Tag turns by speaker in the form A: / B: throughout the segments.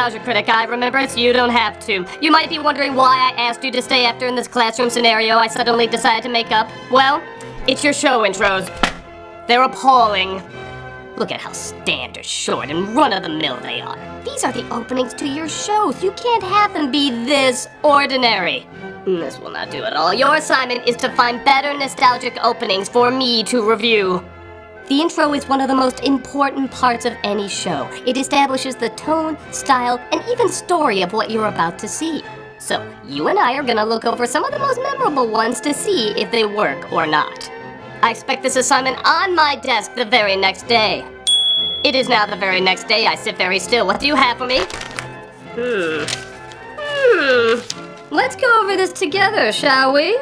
A: Nostalgia Critic, I remember it's you don't have to. You might be wondering why I asked you to stay after in this classroom scenario I suddenly decided to make up. Well, it's your show intros. They're appalling. Look at how standard, short, and run-of-the-mill they are. These are the openings to your shows. You can't have them be this ordinary. This will not do at all. Your assignment is to find better nostalgic openings for me to review. The intro is one of the most important parts of any show. It establishes the tone, style, and even story of what you're about to see. So, you and I are gonna look over some of the most memorable ones to see if they work or not. I expect this assignment on my desk the very next day. It is now the very next day. I sit very still. What do you have for me? Let's go over this together, shall we?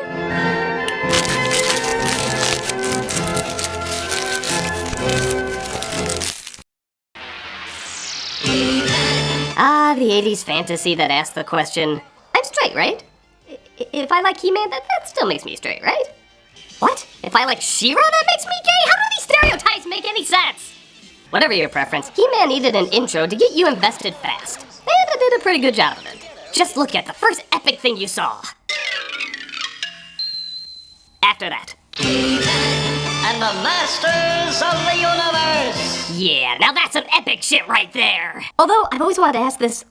A: Ah, the 80s fantasy that asked the question, I'm straight, right? If I like He-Man, that still makes me straight, right? What? If I like She-Ra, that makes me gay? How do these stereotypes make any sense? Whatever your preference, He-Man needed an intro to get you invested fast. And I did a pretty good job of it. Just look at the first epic thing you saw. After that.
B: And the Masters of the Universe!
A: Yeah, now that's some epic shit right there! Although, I've always wanted to ask this,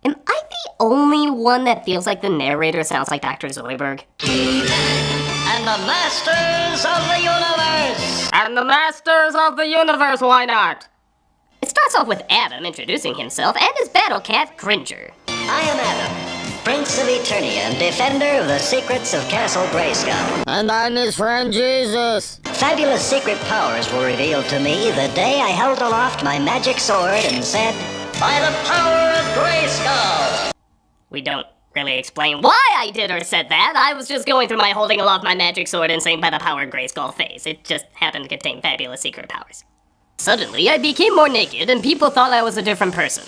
A: am I the only one that feels like the narrator sounds like Dr. Zoidberg?
B: And the Masters of the Universe!
A: And the Masters of the Universe, why not? It starts off with Adam introducing himself and his battle cat, Cringer.
B: I am Adam, Prince of Eternia and defender of the secrets of Castle Grayskull.
C: And I'm his friend Jesus.
B: Fabulous secret powers were revealed to me the day I held aloft my magic sword and said, "By the power of Grayskull!"
A: We don't really explain why I did or said that. I was just going through my holding aloft my magic sword and saying "by the power of Grayskull" phase. It just happened to contain fabulous secret powers. Suddenly, I became more naked and people thought I was a different person.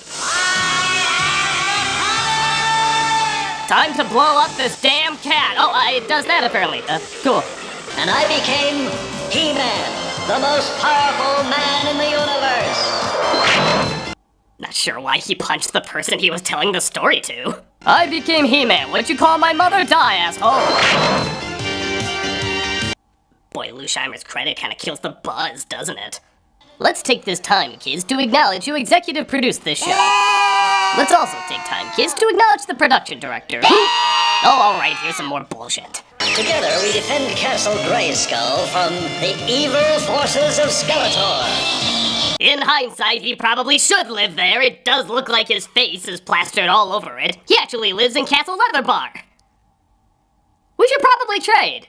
A: Time to blow up this damn cat! Oh, it does that apparently. Cool.
B: And I became He-Man, the most powerful man in the universe.
A: Not sure why he punched the person he was telling the story to. I became He-Man. What'd you call my mother? Die, asshole! Boy, Lou Scheimer's credit kinda kills the buzz, doesn't it? Let's take this time, kids, to acknowledge who executive produced this show. Let's also take time, kids, to acknowledge the production director. Oh, alright, here's some more bullshit.
B: Together we defend Castle Grayskull from the evil forces of Skeletor.
A: In hindsight, he probably should live there. It does look like his face is plastered all over it. He actually lives in Castle Leather Bar. We should probably trade.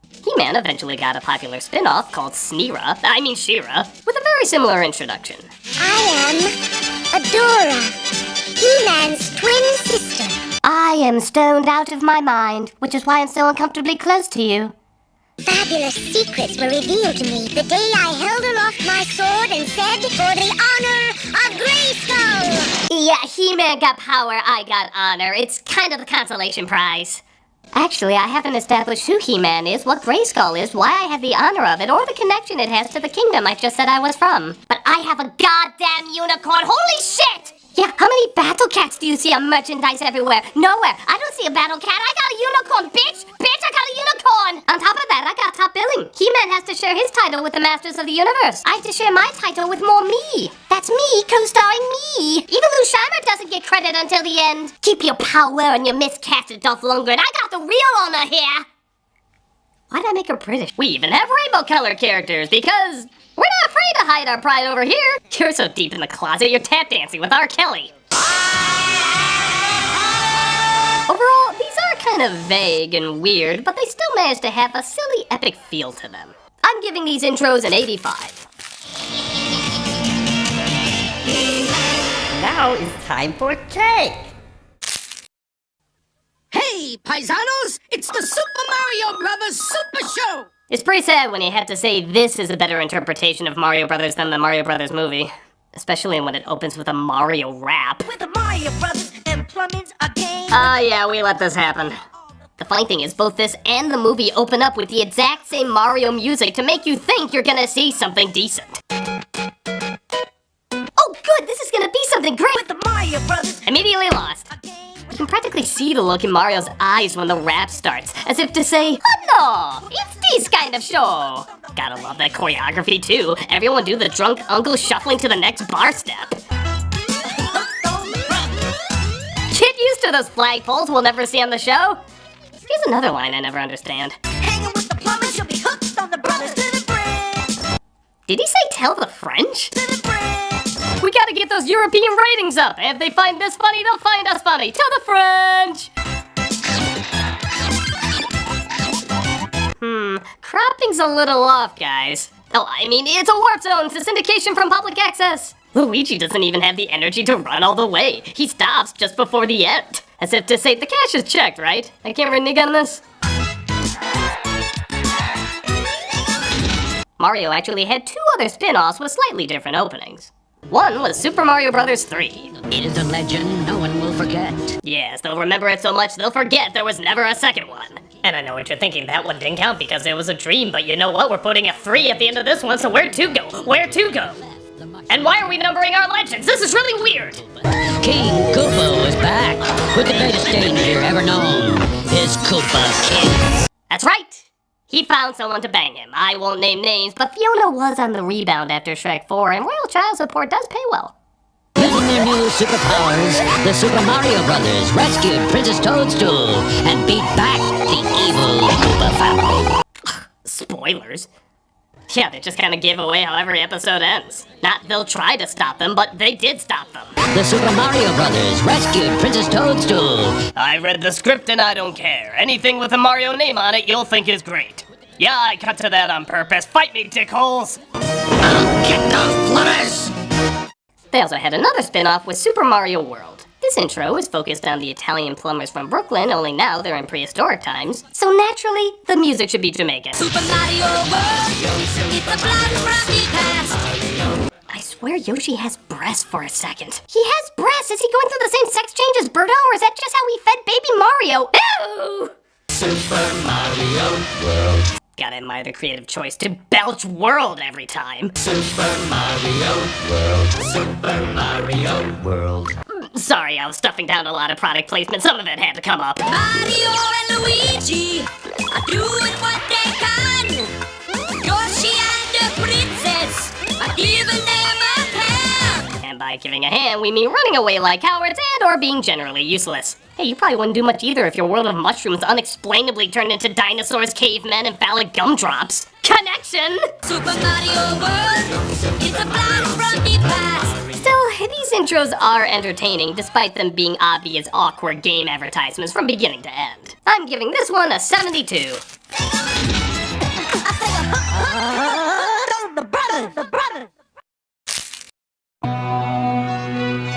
A: He-Man eventually got a popular spin-off called She-Ra, with a very similar introduction.
D: I am Adora, He-Man's twin sister.
E: I am stoned out of my mind, which is why I'm so uncomfortably close to you.
D: Fabulous secrets were revealed to me the day I held aloft my sword and said, "For the honor of Grayskull!"
E: Yeah, He-Man got power, I got honor. It's kind of the consolation prize. Actually, I haven't established who He-Man is, what Grayskull is, why I have the honor of it, or the connection it has to the kingdom I just said I was from. But I have a goddamn unicorn! Holy shit! Yeah, how many battle cats do you see on merchandise everywhere? Nowhere. I don't see a battle cat. I got a unicorn, bitch! Bitch, I got a unicorn! On top of that, I got top billing. He-Man has to share his title with the Masters of the Universe. I have to share my title with more me. That's me co-starring me. Even Lou Scheimer doesn't get credit until the end. Keep your power and your miscasted Dolph Lundgren. I got the real honor here.
A: Why'd I make her British? We even have rainbow-colored characters, because we're not afraid to hide our pride over here. You're so deep in the closet, you're tap dancing with R. Kelly. Overall, these are kind of vague and weird, but they still manage to have a silly, epic feel to them. I'm giving these intros an 85.
C: Now it's time for cake.
F: Hey, paisanos! It's the Super Mario Brothers Super Show!
A: It's pretty sad when you have to say this is a better interpretation of Mario Brothers than the Mario Brothers movie. Especially when it opens with a Mario rap.
F: With the Mario Brothers and plumbing's a game.
A: Ah, yeah, we let this happen. The funny thing is, both this and the movie open up with the exact same Mario music to make you think you're gonna see something decent. Oh, good! This is gonna be something great!
F: With the Mario Brothers
A: completely lost. You can practically see the look in Mario's eyes when the rap starts, as if to say, "Oh no, it's this kind of show." Gotta love that choreography too. Everyone do the drunk uncle shuffling to the next bar step. Get used to those flagpoles we'll never see on the show. Here's another line I never understand.
G: Hanging with the plumbers, you'll be hooked on the brothers to the bridge.
A: Did he say tell the French?
G: To the bridge.
A: We gotta get those European ratings up. If they find this funny, they'll find us funny. Tell the French! Cropping's a little off, guys. Oh, I mean, it's a warp zone. It's a syndication from public access. Luigi doesn't even have the energy to run all the way. He stops just before the end. As if to say, the cash is checked, right? I can't renege on this. Mario actually had 2 other spin-offs with slightly different openings. One was Super Mario Bros. 3.
F: It is a legend no one will forget.
A: Yes, they'll remember it so much they'll forget there was never a second one. And I know what you're thinking, that one didn't count because it was a dream, but you know what? We're putting a 3 at the end of this one, so where to go? Where to go? And why are we numbering our legends? This is really weird!
F: King Koopa is back with the greatest danger ever known. His Koopa Kids.
A: That's right! He found someone to bang him. I won't name names, but Fiona was on the rebound after Shrek 4, and Royal Child Support does pay well.
F: Using their new superpowers, the Super Mario Brothers rescued Princess Toadstool and beat back the evil Koopa family.
A: Spoilers? Yeah, they just kind of give away how every episode ends. Not they'll try to stop them, but they did stop them.
F: The Super Mario Brothers rescued Princess Toadstool.
A: I read the script and I don't care. Anything with a Mario name on it you'll think is great. Yeah, I cut to that on purpose. Fight me, dickholes!
F: I'll get those plumbers!
A: They also had another spin-off with Super Mario World. This intro is focused on the Italian plumbers from Brooklyn, only now they're in prehistoric times, so naturally, the music should be Jamaican.
G: Super Mario World. It's a blast from the past.
A: I swear Yoshi has breasts for a second. He has breasts! Is he going through the same sex change as Birdo, or is that just how he fed baby Mario? Ew!
H: Super Mario World.
A: Gotta admire the creative choice to belch world every time.
H: Super Mario World. Super Mario World.
A: Sorry, I was stuffing down a lot of product placement. Some of it had to come up.
G: Mario and Luigi are doing what they can. Yoshi and the princess are giving them a hand.
A: And by giving a hand, we mean running away like cowards and or being generally useless. Hey, you probably wouldn't do much either if your world of mushrooms unexplainably turned into dinosaurs, cavemen, and phallic gumdrops. Connection!
G: Super Mario World. It's a blast from the past.
A: Still, these intros are entertaining, despite them being obvious, awkward game advertisements from beginning to end. I'm giving this one a 72.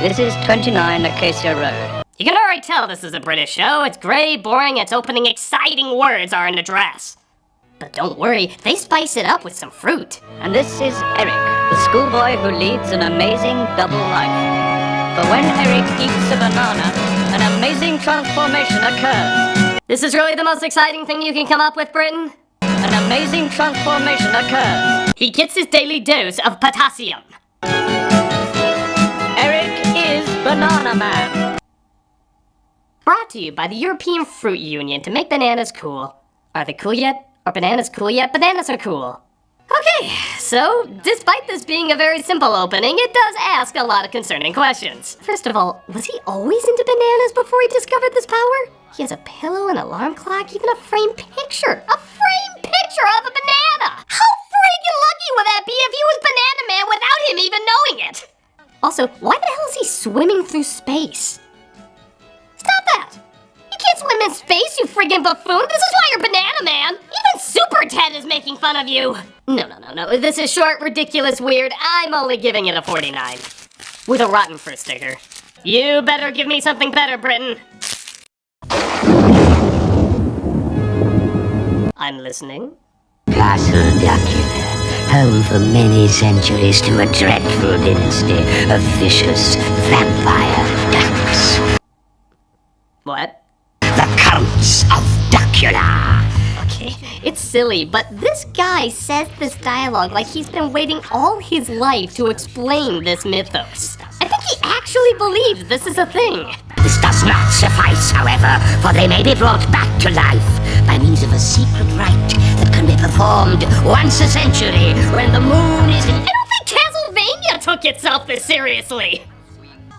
B: This is 29 Acacia Road.
A: You can already tell this is a British show. It's grey, boring, its opening exciting words are an address. But don't worry, they spice it up with some fruit.
B: And this is Eric, the schoolboy who leads an amazing double life. For when Eric eats a banana, an amazing transformation occurs.
A: This is really the most exciting thing you can come up with, Britain?
B: An amazing transformation occurs.
A: He gets his daily dose of potassium.
B: Eric is Banana Man.
A: Brought to you by the European Fruit Union to make bananas cool. Are they cool yet? Are bananas cool yet? Bananas are cool. Okay, so despite this being a very simple opening, it does ask a lot of concerning questions. First of all, was he always into bananas before he discovered this power? He has a pillow, an alarm clock, even a framed picture. A framed picture of a banana! How freaking lucky would that be if he was Banana Man without him even knowing it? Also, why the hell is he swimming through space? Stop that! You can't swim in space, you friggin' buffoon! This is why you're Banana Man! Even Super Ted is making fun of you! No. This is short, ridiculous, weird. I'm only giving it a 49. With a rotten fruit sticker. You better give me something better, Britain. I'm listening.
I: Castle Dracula, home for many centuries to a dreadful dynasty of vicious vampire ducks.
A: What?
I: The Counts of Dracula.
A: Okay, it's silly, but this guy says this dialogue like he's been waiting all his life to explain this mythos. I think he actually believes this is a thing.
I: This does not suffice, however, for they may be brought back to life by means of a secret rite that can be performed once a century when the moon is in...
A: I don't think Castlevania took itself this seriously.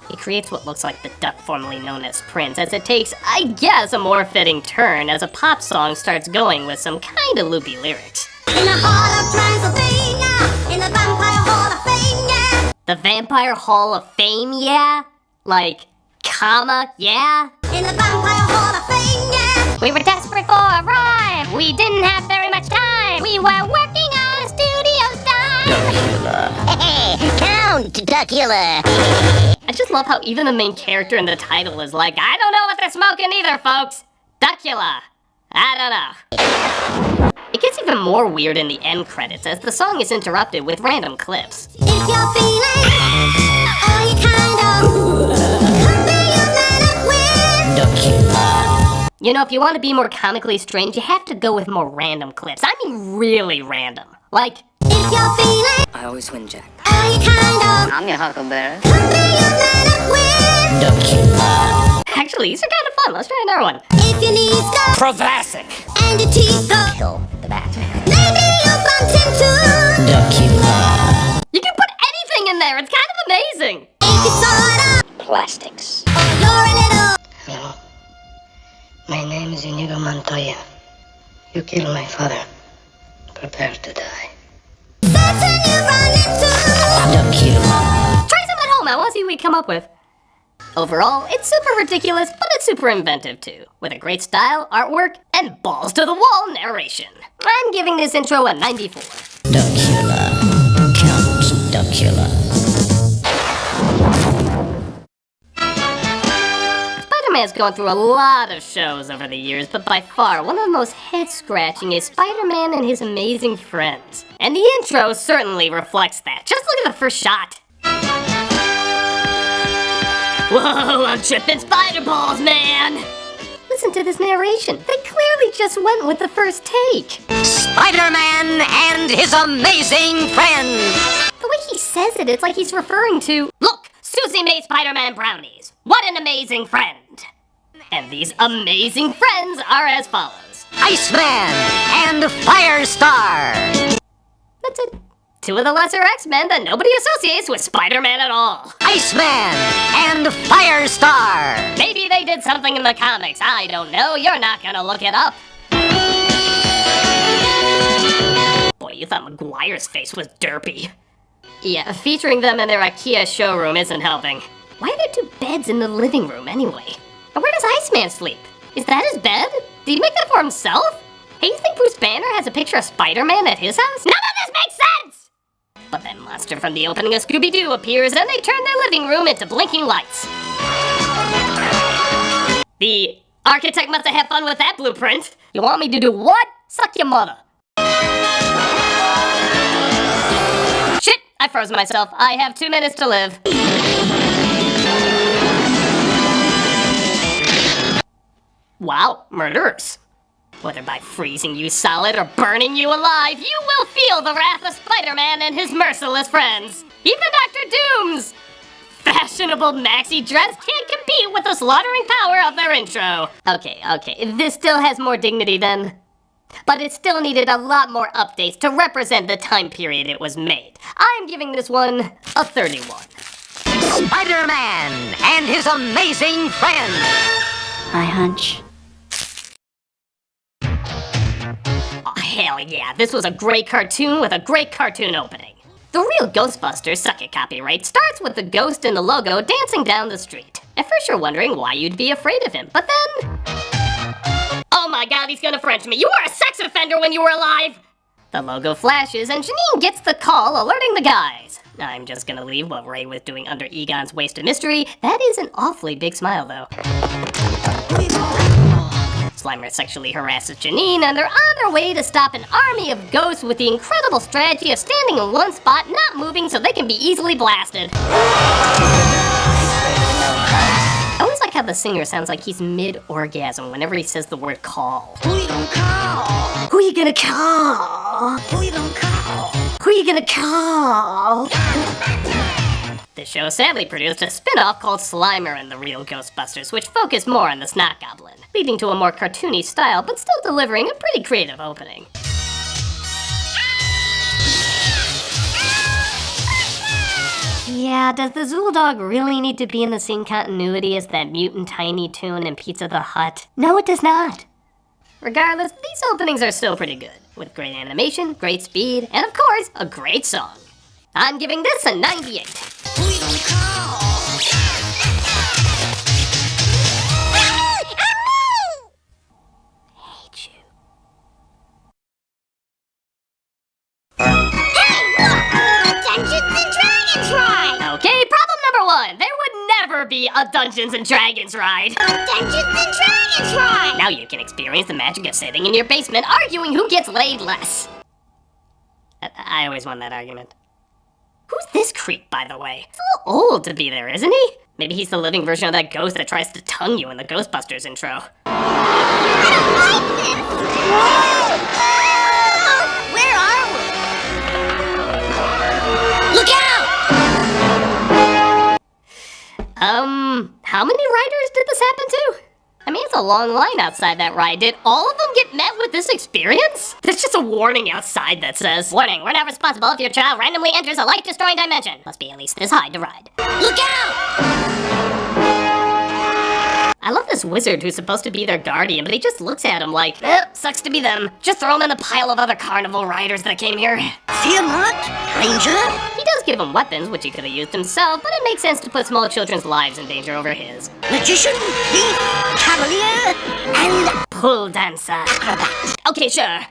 A: He creates what looks like the duck formerly known as Prince, as it takes, I guess, a more fitting turn as a pop song starts going with some kinda loopy lyrics.
D: In the heart of Transylvania, in the Vampire Hall of Fame, yeah.
A: The Vampire Hall of Fame, yeah? Like, comma, yeah?
D: In the Vampire Hall of Fame, yeah.
E: We were desperate for a rhyme. We didn't have very much time. We were working on a studio style.
C: Hey, Count Duckula.
A: I just love how even the main character in the title is like, I don't know what they're smoking either, folks. Duckula. I don't know. It gets even more weird in the end credits as the song is interrupted with random clips.
D: If you're feeling, or you kind of, convey your man with.
I: Duckula.
A: You know, if you want to be more comically strange, you have to go with more random clips. I mean really random. Like,
D: If you're feeling,
B: I always win, Jack.
D: or you kind of,
B: I'm your huckleberry.
D: convey your man with.
I: Duckula.
A: actually, these are kind of fun. Let's try another one.
D: If your knees go,
B: Provasic.
D: and your teeth go,
C: Kill the Batman.
D: maybe you'll bump into.
I: Duckula.
A: You can put anything in there. It's kind of amazing.
D: If you sort of,
I: Plastics.
D: or you're a little.
C: Hello. My name is Inigo Montoya. You killed my father. Prepare to die.
D: Certain you run into.
I: Duckula.
A: Try some at home. I want to see what we come up with. Overall, it's super ridiculous, but it's super inventive too, with a great style, artwork, and balls-to-the-wall narration. I'm giving this intro a 94.
I: Duckula. Count Duckula.
A: Spider-Man's gone through a lot of shows over the years, but by far, one of the most head-scratching is Spider-Man and His Amazing Friends. And the intro certainly reflects that. Just look at the first shot. Whoa, I'm tripping spider balls, man! Listen to this narration. They clearly just went with the first take.
B: Spider-Man and his amazing friends.
A: The way he says it, it's like he's referring to, look, Susie made Spider-Man brownies. What an amazing friend. And these amazing friends are as follows.
B: Iceman and Firestar.
A: That's it. Two of the lesser X-Men that nobody associates with Spider-Man at all.
B: Iceman and Firestar.
A: Maybe they did something in the comics. I don't know. You're not gonna look it up. Boy, you thought McGuire's face was derpy. Yeah, featuring them in their IKEA showroom isn't helping. Why are there two beds in the living room anyway? And where does Iceman sleep? Is that his bed? Did he make that for himself? Hey, you think Bruce Banner has a picture of Spider-Man at his house? None of this makes sense! But that monster from the opening of Scooby-Doo appears and they turn their living room into blinking lights. The architect must have had fun with that blueprint. You want me to do what? Suck your mother. Shit, I froze myself. I have 2 minutes to live. Wow, murderers. Whether by freezing you solid or burning you alive, you will feel the wrath of Spider-Man and his merciless friends. Even Dr. Doom's fashionable maxi dress can't compete with the slaughtering power of their intro. Okay, this still has more dignity than... But it still needed a lot more updates to represent the time period it was made. I'm giving this one a 31.
B: Spider-Man and his amazing friends.
I: My hunch.
A: Oh, hell yeah, this was a great cartoon with a great cartoon opening. The real Ghostbusters Suck It copyright starts with the ghost in the logo dancing down the street. At first you're wondering why you'd be afraid of him, but then... Oh my god, he's gonna French me. You were a sex offender when you were alive! The logo flashes and Janine gets the call alerting the guys. I'm just gonna leave what Ray was doing under Egon's Waste of Mystery. That is an awfully big smile though. Slimer sexually harasses Janine, and they're on their way to stop an army of ghosts with the incredible strategy of standing in one spot, not moving so they can be easily blasted. I always like how the singer sounds like he's mid-orgasm whenever he says the word call.
B: Who you gonna call?
A: Who you gonna call?
B: Who you gonna call?
A: Who you gonna call? This show sadly produced a spin-off called Slimer and the Real Ghostbusters, which focused more on the Snot Goblin, leading to a more cartoony style, but still delivering a pretty creative opening. Yeah, does the Zool Dog really need to be in the same continuity as that mutant Tiny Toon and Pizza the Hut? No, it does not. Regardless, these openings are still pretty good, with great animation, great speed, and of course, a great song. I'm giving this a 98. Hate you.
D: Dungeons and Dragons ride!
A: Okay, problem number 1. There would never be a Dungeons and Dragons ride.
D: Dungeons and Dragons ride!
A: Now you can experience the magic of sitting in your basement arguing who gets laid less. I always won that argument. Who's this creep, by the way? He's a little old to be there, isn't he? Maybe he's the living version of that ghost that tries to tongue you in the Ghostbusters intro.
D: Where are we? Look out!
A: How many riders did this happen to? I mean, it's a long line outside that ride. Did all of them get met with this experience? There's just a warning outside that says, "Warning, we're not responsible if your child randomly enters a life-destroying dimension. Must be at least this high to ride."
D: Look out!
A: I love this wizard who's supposed to be their guardian, but he just looks at him like, sucks to be them. Just throw him in the pile of other carnival riders that came here.
D: Fear not, Ranger.
A: He does give him weapons, which he could have used himself, but it makes sense to put small children's lives in danger over his.
D: Magician, thief, cavalier, and
A: Pull dancer.
D: acrobat.
A: Okay, sure.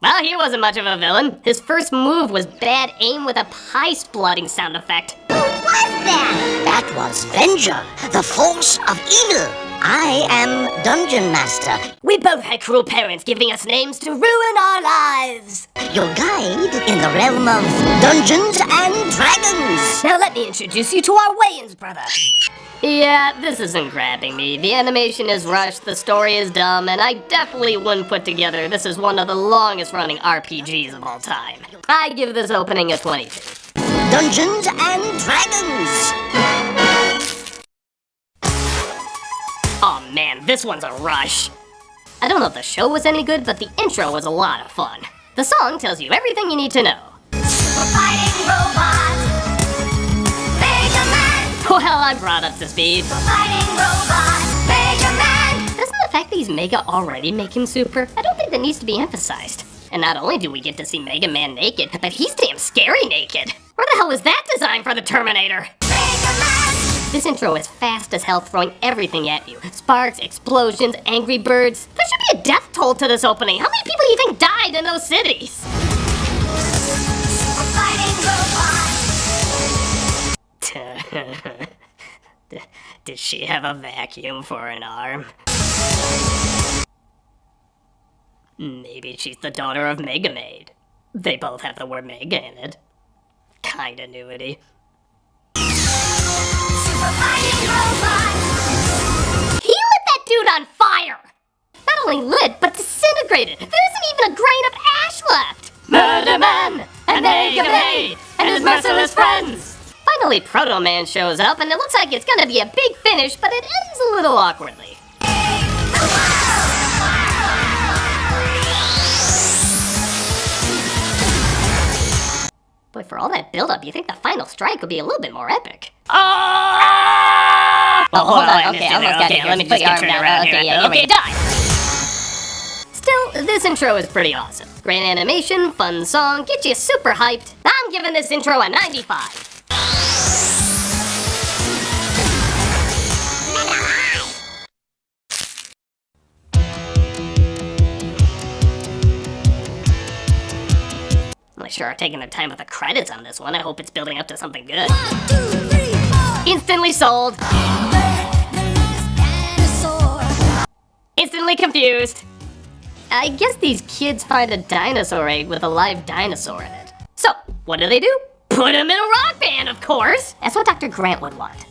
A: Well, he wasn't much of a villain. His first move was bad aim with a pie splutting sound effect.
D: Who was that?
I: That was Venger, the force of evil. I am Dungeon Master,
A: We both had cruel parents giving us names to ruin our lives.
I: your guide in the realm of Dungeons and Dragons.
A: Now let me introduce you to our Wayans brother. Yeah, this isn't grabbing me. The animation is rushed, the story is dumb, and I definitely wouldn't put together this is one of the longest running RPGs of all time. I give this opening a 22.
I: Dungeons and Dragons.
A: Oh man, this one's a rush. I don't know if the show was any good, but the intro was a lot of fun. The song tells you everything you need to know.
G: Fighting robots. Mega Man.
A: Well, I'm brought up to speed.
G: Fighting robots. Mega Man.
A: Doesn't the fact that he's Mega already make him super? I don't think that needs to be emphasized. And not only do we get to see Mega Man naked, but he's damn scary naked. Where the hell was that designed for the Terminator?
G: Mega Man.
A: This intro is fast as hell, throwing everything at you. Sparks, explosions, angry birds. There should be a death toll to this opening. How many people do you think died in those cities?
G: Fighting robots.
A: Did she have a vacuum for an arm? Maybe she's the daughter of Mega Maid. They both have the word Mega in it. Kinda nudity.
G: Fighting robots.
A: He lit that dude on fire! Not only lit, but disintegrated. There isn't even a grain of ash left! Murder Man! And Mega Maid! And his merciless friends! Finally, Proto Man shows up, and it looks like it's gonna be a big finish, but it ends a little awkwardly. Boy, for all that build-up, you think the final strike would be a little bit more epic. Oh, hold on. Okay, I almost got it. Let me put your arm down. Okay, yeah, okay, die. Still, this intro is pretty awesome. Great animation, fun song, get you super hyped. I'm giving this intro a 95. Well, they sure are taking their time with the credits on this one. I hope it's building up to something good.
G: 1, 2, 3, 4.
A: Instantly sold. Instantly confused. I guess these kids find a dinosaur egg with a live dinosaur in it. So, what do? Put him in a rock band, of course! That's what Dr. Grant would want.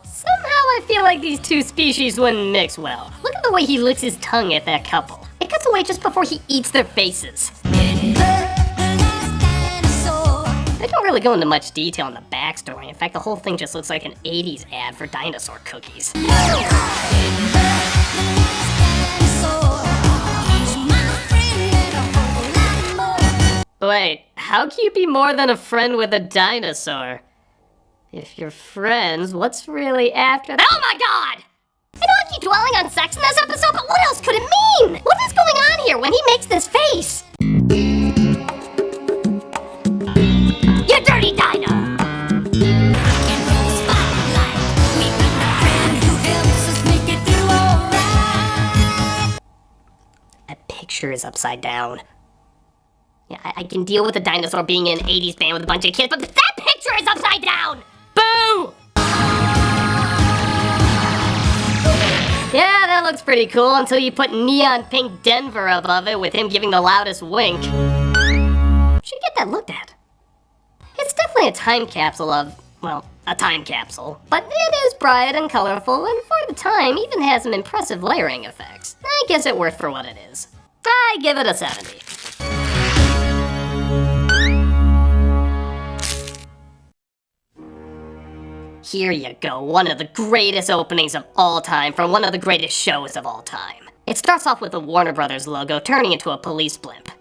A: Somehow I feel like these two species wouldn't mix well. Look at the way he licks his tongue at that couple. It cuts away just before he eats their faces. They don't really go into much detail on the backstory. In fact, the whole thing just looks like an 80s ad for dinosaur cookies. Wait, how can you be more than a friend with a dinosaur? If you're friends, what's really after that? Oh my god!
E: I know I keep dwelling on sex in this episode, but what else could it mean? What is going on here when he makes this face? You dirty dino!
A: That picture is upside down. Yeah, I can deal with a dinosaur being in an 80s band with a bunch of kids, but that picture is upside down! Boo! Yeah, that looks pretty cool until you put neon pink Denver above it with him giving the loudest wink. Should get that looked at. It's definitely a time capsule of, well, a time capsule. But it is bright and colorful, and for the time, even has some impressive layering effects. I guess it's worth for what it is. I give it a 70. Here you go, one of the greatest openings of all time from one of the greatest shows of all time. It starts off with the Warner Brothers logo turning into a police blimp.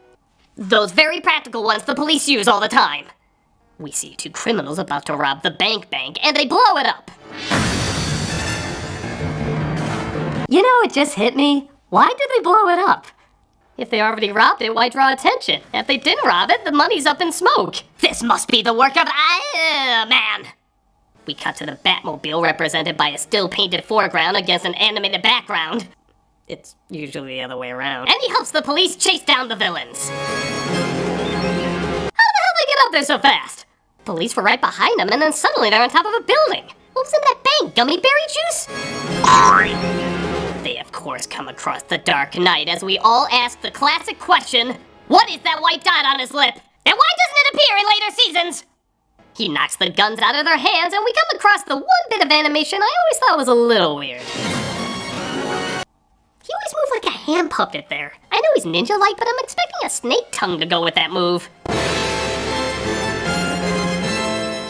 A: Those very practical ones the police use all the time. We see two criminals about to rob the bank, and they blow it up. You know, it just hit me. Why did they blow it up? If they already robbed it, why draw attention? If they didn't rob it, the money's up in smoke. This must be the work of man. We cut to the Batmobile represented by a still-painted foreground against an animated background. It's usually the other way around. And he helps the police chase down the villains. How the hell did they get up there so fast? Police were right behind them, and then suddenly they're on top of a building. What was in that bank? Gummy berry juice? They, of course, come across the Dark Knight as we all ask the classic question, what is that white dot on his lip? And why doesn't it appear in later seasons? He knocks the guns out of their hands, and we come across the one bit of animation I always thought was a little weird. He always moves like a hand puppet there. I know he's ninja-like, but I'm expecting a snake tongue to go with that move.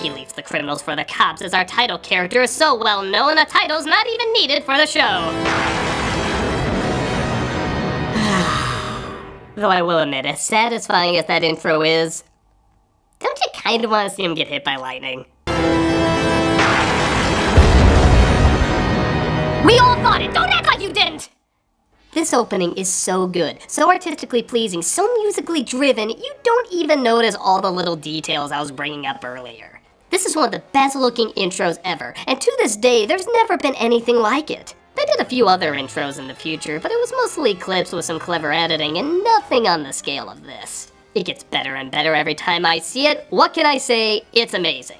A: He leaves the criminals for the cops as our title character is so well known a title's not even needed for the show. Though I will admit, as satisfying as that intro is, don't you kind of want to see him get hit by lightning? We all thought it! Don't act like you didn't! This opening is so good, so artistically pleasing, so musically driven, you don't even notice all the little details I was bringing up earlier. This is one of the best looking intros ever, and to this day, there's never been anything like it. They did a few other intros in the future, but it was mostly clips with some clever editing and nothing on the scale of this. It gets better and better every time I see it. What can I say? It's amazing.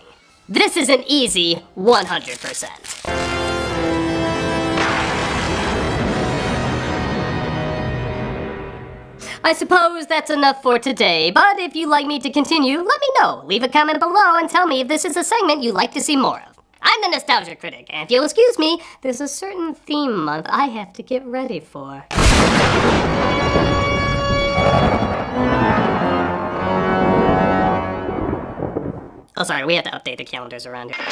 A: This is an easy 100%. I suppose that's enough for today, but if you'd like me to continue, let me know. Leave a comment below and tell me if this is a segment you'd like to see more of. I'm the Nostalgia Critic, and if you'll excuse me, there's a certain theme month I have to get ready for. Oh, sorry, we have to update the calendars around here.